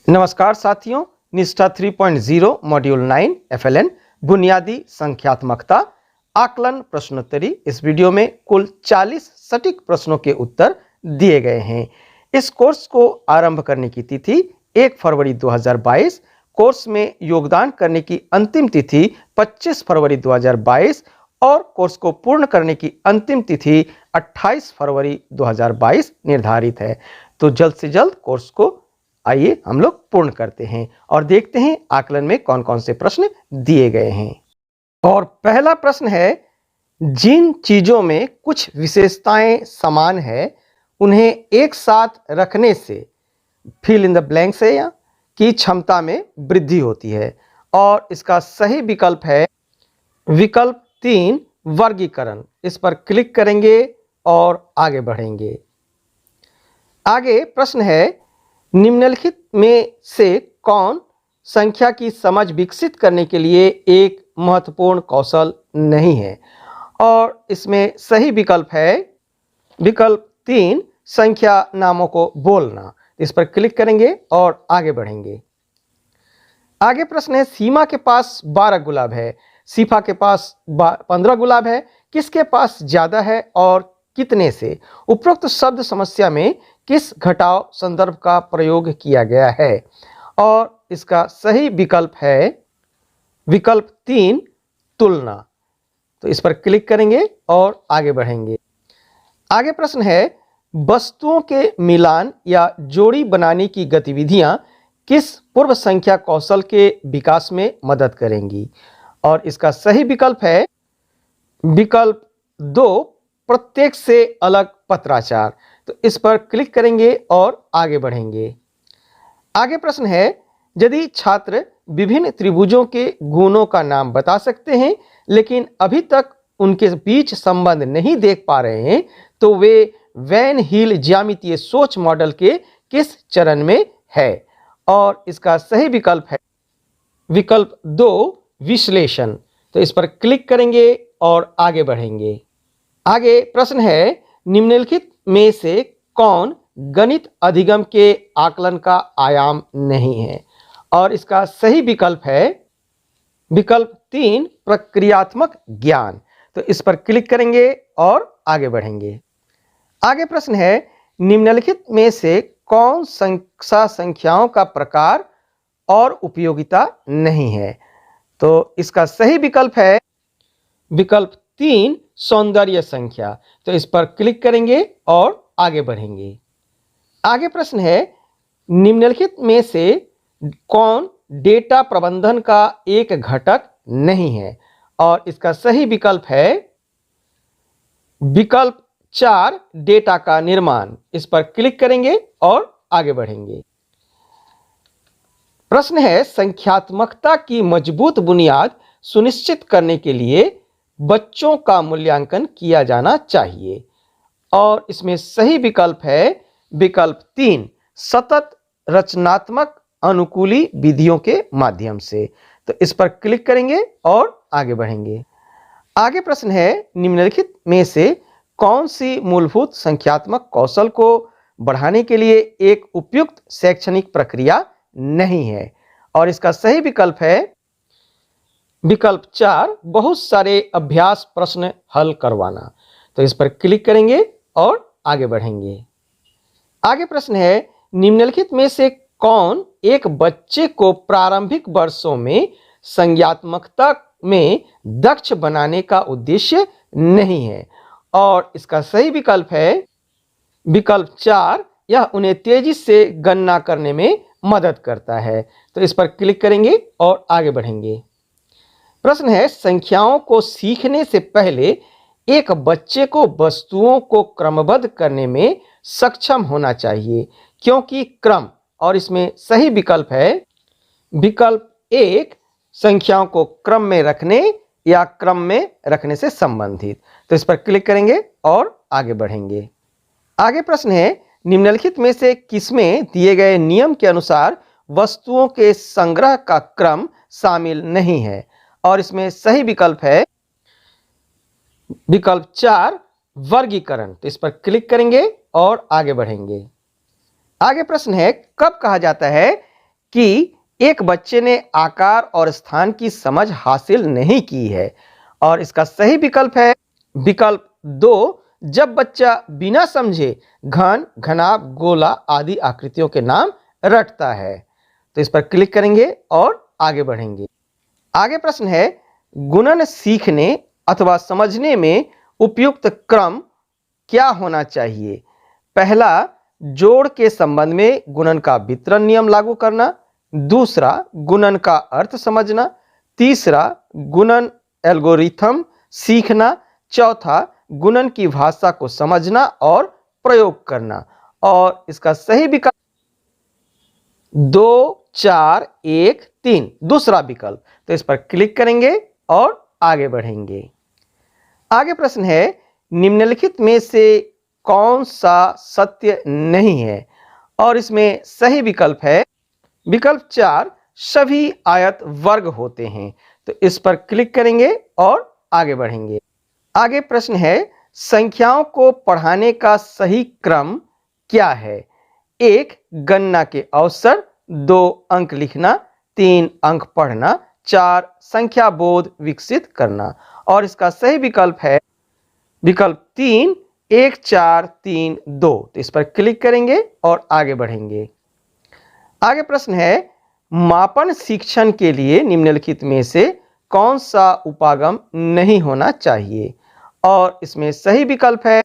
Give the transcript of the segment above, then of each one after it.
नमस्कार साथियों, निष्ठा 3.0 मॉड्यूल 9 FLN बुनियादी संख्यात्मकता आकलन प्रश्नोत्तरी। इस वीडियो में कुल 40 सटीक प्रश्नों के उत्तर दिए गए हैं। इस कोर्स को आरंभ करने की तिथि 1 फरवरी 2022, कोर्स में योगदान करने की अंतिम तिथि 25 फरवरी 2022 और कोर्स को पूर्ण करने की अंतिम तिथि 28 फरवरी 2022 निर्धारित है। तो जल्द से जल्द कोर्स को आइए हम लोग पूर्ण करते हैं और देखते हैं आकलन में कौन कौन से प्रश्न दिए गए हैं। और पहला प्रश्न है, जिन चीजों में कुछ विशेषताएं समान है उन्हें एक साथ रखने से फिल इन द ब्लैंक्स है या की क्षमता में वृद्धि होती है। और इसका सही विकल्प है विकल्प 3 वर्गीकरण। इस पर क्लिक करेंगे और आगे बढ़ेंगे। आगे प्रश्न है, निम्नलिखित में से कौन संख्या की समझ विकसित करने के लिए एक महत्वपूर्ण कौशल नहीं है। और इसमें सही विकल्प है विकल्प 3 संख्या नामों को बोलना। इस पर क्लिक करेंगे और आगे बढ़ेंगे। आगे प्रश्न है, सीमा के पास 12 गुलाब है, सीफा के पास 15 गुलाब है, किसके पास ज्यादा है और कितने से। उपरोक्त शब्द समस्या में किस घटाव संदर्भ का प्रयोग किया गया है। और इसका सही विकल्प है विकल्प 3 तुलना। तो इस पर क्लिक करेंगे और आगे बढ़ेंगे। आगे प्रश्न है, वस्तुओं के मिलान या जोड़ी बनाने की गतिविधियां किस पूर्व संख्या कौशल के विकास में मदद करेंगी। और इसका सही विकल्प है विकल्प 2 प्रत्येक से अलग पत्राचार। तो इस पर क्लिक करेंगे और आगे बढ़ेंगे। आगे प्रश्न है, यदि छात्र विभिन्न त्रिभुजों के गुणों का नाम बता सकते हैं लेकिन अभी तक उनके बीच संबंध नहीं देख पा रहे हैं तो वे वैन हील ज्यामितीय सोच मॉडल के किस चरण में है। और इसका सही विकल्प है विकल्प 2 विश्लेषण। तो इस पर क्लिक करेंगे और आगे बढ़ेंगे। आगे प्रश्न है, निम्नलिखित में से कौन गणित अधिगम के आकलन का आयाम नहीं है। और इसका सही विकल्प है विकल्प 3 प्रक्रियात्मक ज्ञान। तो इस पर क्लिक करेंगे और आगे बढ़ेंगे। आगे प्रश्न है, निम्नलिखित में से कौन सा संख्याओं का प्रकार और उपयोगिता नहीं है। तो इसका सही विकल्प है विकल्प 3 सौंदर्य संख्या। तो इस पर क्लिक करेंगे और आगे बढ़ेंगे। आगे प्रश्न है, निम्नलिखित में से कौन डेटा प्रबंधन का एक घटक नहीं है। और इसका सही विकल्प है विकल्प 4 डेटा का निर्माण। इस पर क्लिक करेंगे और आगे बढ़ेंगे। प्रश्न है, संख्यात्मकता की मजबूत बुनियाद सुनिश्चित करने के लिए बच्चों का मूल्यांकन किया जाना चाहिए। और इसमें सही विकल्प है विकल्प 3 सतत रचनात्मक अनुकूली विधियों के माध्यम से। तो इस पर क्लिक करेंगे और आगे बढ़ेंगे। आगे प्रश्न है, निम्नलिखित में से कौन सी मूलभूत संख्यात्मक कौशल को बढ़ाने के लिए एक उपयुक्त शैक्षणिक प्रक्रिया नहीं है। और इसका सही विकल्प है विकल्प 4 बहुत सारे अभ्यास प्रश्न हल करवाना। तो इस पर क्लिक करेंगे और आगे बढ़ेंगे। आगे प्रश्न है, निम्नलिखित में से कौन एक बच्चे को प्रारंभिक वर्षों में संज्ञात्मकता में दक्ष बनाने का उद्देश्य नहीं है। और इसका सही विकल्प है विकल्प 4 यह उन्हें तेजी से गणना करने में मदद करता है। तो इस पर क्लिक करेंगे और आगे बढ़ेंगे। प्रश्न है, संख्याओं को सीखने से पहले एक बच्चे को वस्तुओं को क्रमबद्ध करने में सक्षम होना चाहिए क्योंकि क्रम। और इसमें सही विकल्प है विकल्प 1 संख्याओं को क्रम में रखने या क्रम में रखने से संबंधित। तो इस पर क्लिक करेंगे और आगे बढ़ेंगे। आगे प्रश्न है, निम्नलिखित में से किसमें दिए गए नियम के अनुसार वस्तुओं के संग्रह का क्रम शामिल नहीं है। और इसमें सही विकल्प है विकल्प 4 वर्गीकरण। तो इस पर क्लिक करेंगे और आगे बढ़ेंगे। आगे प्रश्न है, कब कहा जाता है कि एक बच्चे ने आकार और स्थान की समझ हासिल नहीं की है। और इसका सही विकल्प है विकल्प 2, जब बच्चा बिना समझे घन, घनाभ, गोला आदि आकृतियों के नाम रटता है। तो इस पर क्लिक करेंगे और आगे बढ़ेंगे। आगे प्रश्न है, गुणन सीखने अथवा समझने में उपयुक्त क्रम क्या होना चाहिए? पहला, जोड़ के संबंध में गुणन का वितरण नियम लागू करना। दूसरा, गुणन का अर्थ समझना। तीसरा, गुणन एल्गोरिथम सीखना। चौथा, गुणन की भाषा को समझना और प्रयोग करना। और इसका सही विकल्प 2, 4, 1, 3 दूसरा विकल्प। तो इस पर क्लिक करेंगे और आगे बढ़ेंगे। आगे प्रश्न है, निम्नलिखित में से कौन सा सत्य नहीं है? और इसमें सही विकल्प है विकल्प 4, सभी आयत वर्ग होते हैं। तो इस पर क्लिक करेंगे और आगे बढ़ेंगे। आगे प्रश्न है, संख्याओं को पढ़ाने का सही क्रम क्या है? 1, गणना के अवसर। 2, अंक लिखना। 3, अंक पढ़ना। 4, संख्या बोध विकसित करना। और इसका सही विकल्प है विकल्प 3, 1, 4, 3, 2। तो इस पर क्लिक करेंगे और आगे बढ़ेंगे। आगे प्रश्न है, मापन शिक्षण के लिए निम्नलिखित में से कौन सा उपागम नहीं होना चाहिए? और इसमें सही विकल्प है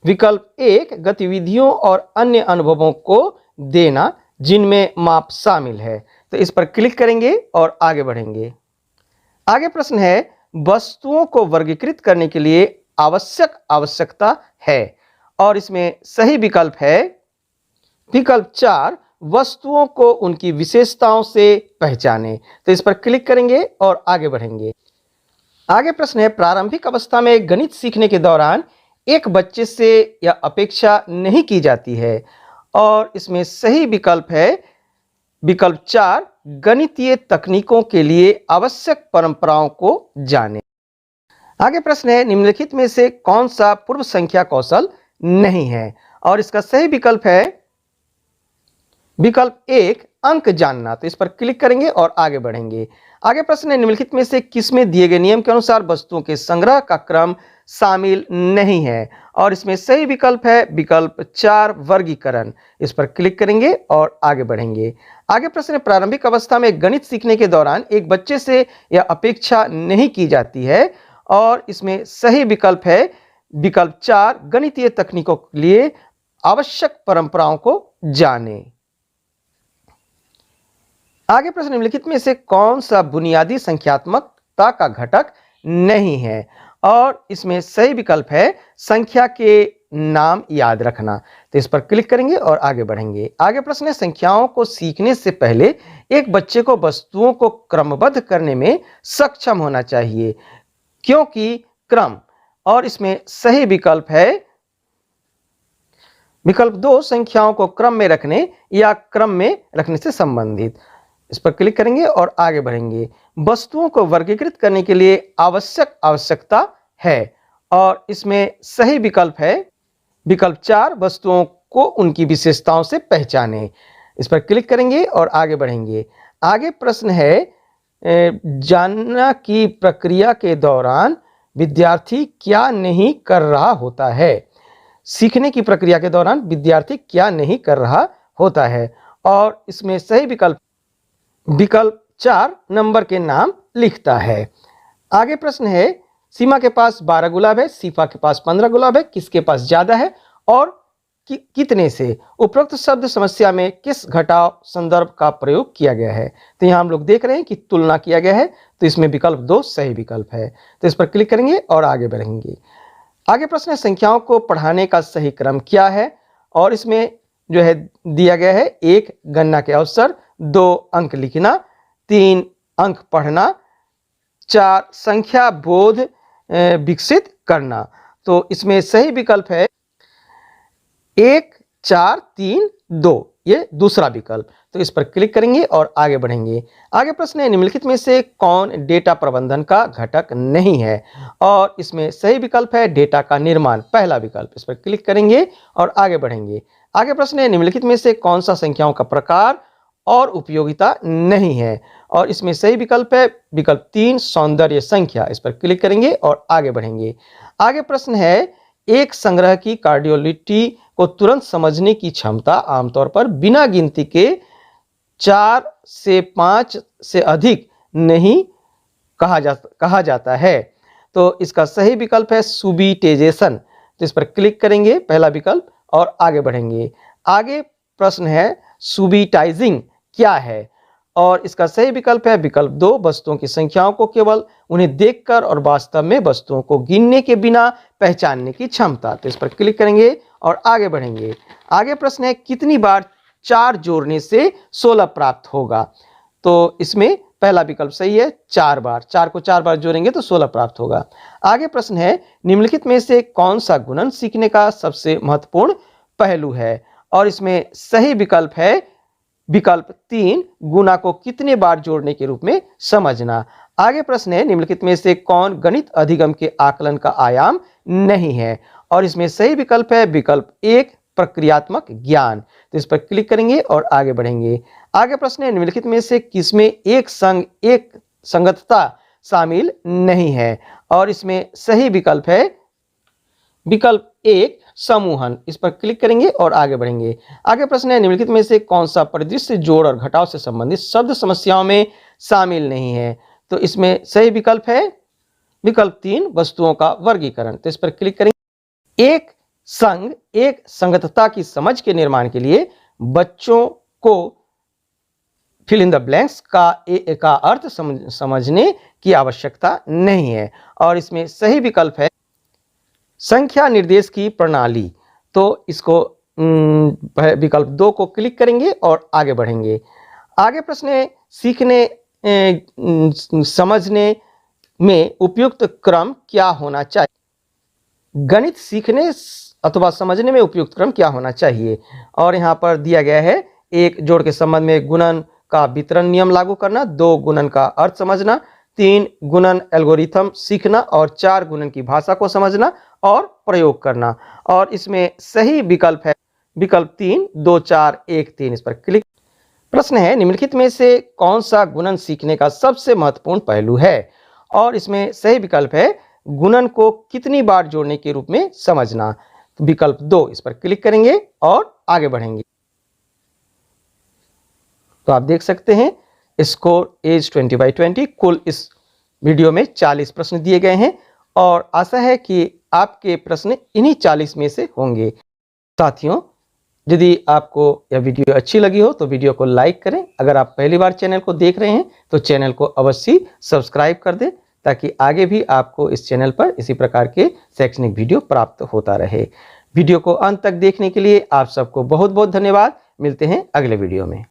विकल्प 1, गतिविधियों और अन्य अनुभवों को देना जिनमें माप शामिल है। तो इस पर क्लिक करेंगे और आगे बढ़ेंगे। आगे प्रश्न है, वस्तुओं को वर्गीकृत करने के लिए आवश्यकता है। और इसमें सही विकल्प है विकल्प 4, वस्तुओं को उनकी विशेषताओं से पहचाने। तो इस पर क्लिक करेंगे और आगे बढ़ेंगे। आगे प्रश्न है, प्रारंभिक अवस्था में गणित सीखने के दौरान एक बच्चे से यह अपेक्षा नहीं की जाती है। और इसमें सही विकल्प है विकल्प 4, गणितीय तकनीकों के लिए आवश्यक परंपराओं को जाने। आगे प्रश्न है, निम्नलिखित में से कौन सा पूर्व संख्या कौशल नहीं है? और इसका सही विकल्प है विकल्प 1, अंक जानना। तो इस पर क्लिक करेंगे और आगे बढ़ेंगे। आगे प्रश्न है, निम्नलिखित में से किसमें दिए गए नियम के अनुसार वस्तुओं के संग्रह का क्रम शामिल नहीं है? और इसमें सही विकल्प है विकल्प 4, वर्गीकरण। इस पर क्लिक करेंगे और आगे बढ़ेंगे। आगे प्रश्न है, प्रारंभिक अवस्था में गणित सीखने के दौरान एक बच्चे से यह अपेक्षा नहीं की जाती है। और इसमें सही विकल्प है विकल्प 4, गणितीय तकनीकों के लिए आवश्यक परंपराओं को जाने। आगे प्रश्न, निम्नलिखित में से कौन सा बुनियादी संख्यात्मकता का घटक नहीं है? और इसमें सही विकल्प है संख्या के नाम याद रखना। तो इस पर क्लिक करेंगे और आगे बढ़ेंगे। आगे प्रश्न है, संख्याओं को सीखने से पहले एक बच्चे को वस्तुओं को क्रमबद्ध करने में सक्षम होना चाहिए, क्योंकि क्रम। और इसमें सही विकल्प है विकल्प 2, संख्याओं को क्रम में रखने या क्रम में रखने से संबंधित। इस पर क्लिक करेंगे और आगे बढ़ेंगे। वस्तुओं को वर्गीकृत करने के लिए आवश्यकता है। और इसमें सही विकल्प है विकल्प 4, वस्तुओं को उनकी विशेषताओं से पहचाने। इस पर क्लिक करेंगे और आगे बढ़ेंगे। आगे प्रश्न है, जानना की प्रक्रिया के दौरान विद्यार्थी क्या नहीं कर रहा होता है? सीखने की प्रक्रिया के दौरान विद्यार्थी क्या नहीं कर रहा होता है? और इसमें सही विकल्प 4, नंबर के नाम लिखता है। आगे प्रश्न है, सीमा के पास 12 गुलाब है, सीफा के पास 15 गुलाब है, किसके पास ज्यादा है और कितने से? उपरोक्त शब्द समस्या में किस घटाव संदर्भ का प्रयोग किया गया है? तो यहां हम लोग देख रहे हैं कि तुलना किया गया है। तो इसमें विकल्प 2 सही विकल्प है। तो इस पर क्लिक करेंगे और आगे बढ़ेंगे। आगे प्रश्न है, संख्याओं को पढ़ाने का सही क्रम क्या है? और इसमें जो है दिया गया है 1, गणना के अवसर। 2, अंक लिखना। 3, अंक पढ़ना। 4, संख्या बोध विकसित करना। तो इसमें सही विकल्प है 1, 4, 3, 2, ये दूसरा विकल्प। तो इस पर क्लिक करेंगे और आगे बढ़ेंगे। आगे प्रश्न है, निम्नलिखित में से कौन डेटा प्रबंधन का घटक नहीं है? और इसमें सही विकल्प है डेटा का निर्माण, पहला विकल्प। इस पर क्लिक करेंगे और आगे बढ़ेंगे। आगे प्रश्न है, निम्नलिखित में से कौन सा संख्याओं का प्रकार और उपयोगिता नहीं है। और इसमें सही विकल्प है विकल्प 3 सौंदर्य संख्या। इस पर क्लिक करेंगे और आगे बढ़ेंगे। आगे प्रश्न है, एक संग्रह की कार्डियोलिटी को तुरंत समझने की क्षमता आमतौर पर बिना गिनती के 4 से 5 से अधिक नहीं कहा जाता है। तो इसका सही विकल्प है सुबिटेजेशन। तो इस पर क्लिक करेंगे, पहला विकल्प, और आगे बढ़ेंगे। आगे प्रश्न है सुबिटाइजिंग क्या है, और इसका सही विकल्प है विकल्प 2 वस्तुओं की संख्याओं को केवल उन्हें देखकर और वास्तव में वस्तुओं को गिनने के बिना पहचानने की क्षमता। तो इस पर क्लिक करेंगे और आगे बढ़ेंगे। आगे प्रश्न है कितनी बार 4 जोड़ने से 16 प्राप्त होगा। तो इसमें पहला विकल्प सही है, 4 बार। 4 को 4 बार जोड़ेंगे तो 16 प्राप्त होगा। आगे प्रश्न है निम्नलिखित में से कौन सा गुणन सीखने का सबसे महत्वपूर्ण पहलू है, और इसमें सही विकल्प है विकल्प 3 गुणा को कितने बार जोड़ने के रूप में समझना। आगे प्रश्न है निम्नलिखित में से कौन गणित अधिगम के आकलन का आयाम नहीं है, और इसमें सही विकल्प है विकल्प 1 प्रक्रियात्मक ज्ञान। तो इस पर क्लिक करेंगे और आगे बढ़ेंगे। आगे प्रश्न है निम्नलिखित में से किसमें एक संगतता शामिल नहीं है, और इसमें सही विकल्प है विकल्प 1 समूहन। इस पर क्लिक करेंगे और आगे बढ़ेंगे। आगे प्रश्न है निम्नलिखित में से कौन सा परिदृश्य जोड़ और घटाव से संबंधित शब्द समस्याओं में शामिल नहीं है। तो इसमें सही विकल्प है विकल्प 3 वस्तुओं का वर्गीकरण। तो इस पर क्लिक करेंगे। एक संगतता की समझ के निर्माण के लिए बच्चों को फिल इन द ब्लैंक्स का अर्थ समझने की आवश्यकता नहीं है, और इसमें सही विकल्प है संख्या निर्देश की प्रणाली। तो इसको विकल्प 2 को क्लिक करेंगे और आगे बढ़ेंगे। आगे प्रश्न है सीखने समझने में उपयुक्त क्रम क्या होना चाहिए। गणित सीखने अथवा समझने में उपयुक्त क्रम क्या होना चाहिए, और यहाँ पर दिया गया है 1 जोड़ के संबंध में गुणन का वितरण नियम लागू करना, 2 गुणन का अर्थ समझना, 3 गुणन एल्गोरिथम सीखना, और 4 गुणन की भाषा को समझना और प्रयोग करना। और इसमें सही विकल्प है विकल्प 3 2 4 1 3। इस पर क्लिक। प्रश्न है निम्नलिखित में से कौन सा गुणन सीखने का सबसे महत्वपूर्ण पहलू है, और इसमें सही विकल्प है गुणन को कितनी बार जोड़ने के रूप में समझना। विकल्प 2। इस पर क्लिक करेंगे और आगे बढ़ेंगे। तो आप देख सकते हैं स्कोर एज 20/20। कुल इस वीडियो में 40 प्रश्न दिए गए हैं, और आशा है कि आपके प्रश्न इन्हीं 40 में से होंगे। साथियों, यदि आपको यह वीडियो अच्छी लगी हो तो वीडियो को लाइक करें। अगर आप पहली बार चैनल को देख रहे हैं तो चैनल को अवश्य सब्सक्राइब कर दें, ताकि आगे भी आपको इस चैनल पर इसी प्रकार के शैक्षणिक वीडियो प्राप्त होता रहे। वीडियो को अंत तक देखने के लिए आप सबको बहुत बहुत धन्यवाद। मिलते हैं अगले वीडियो में।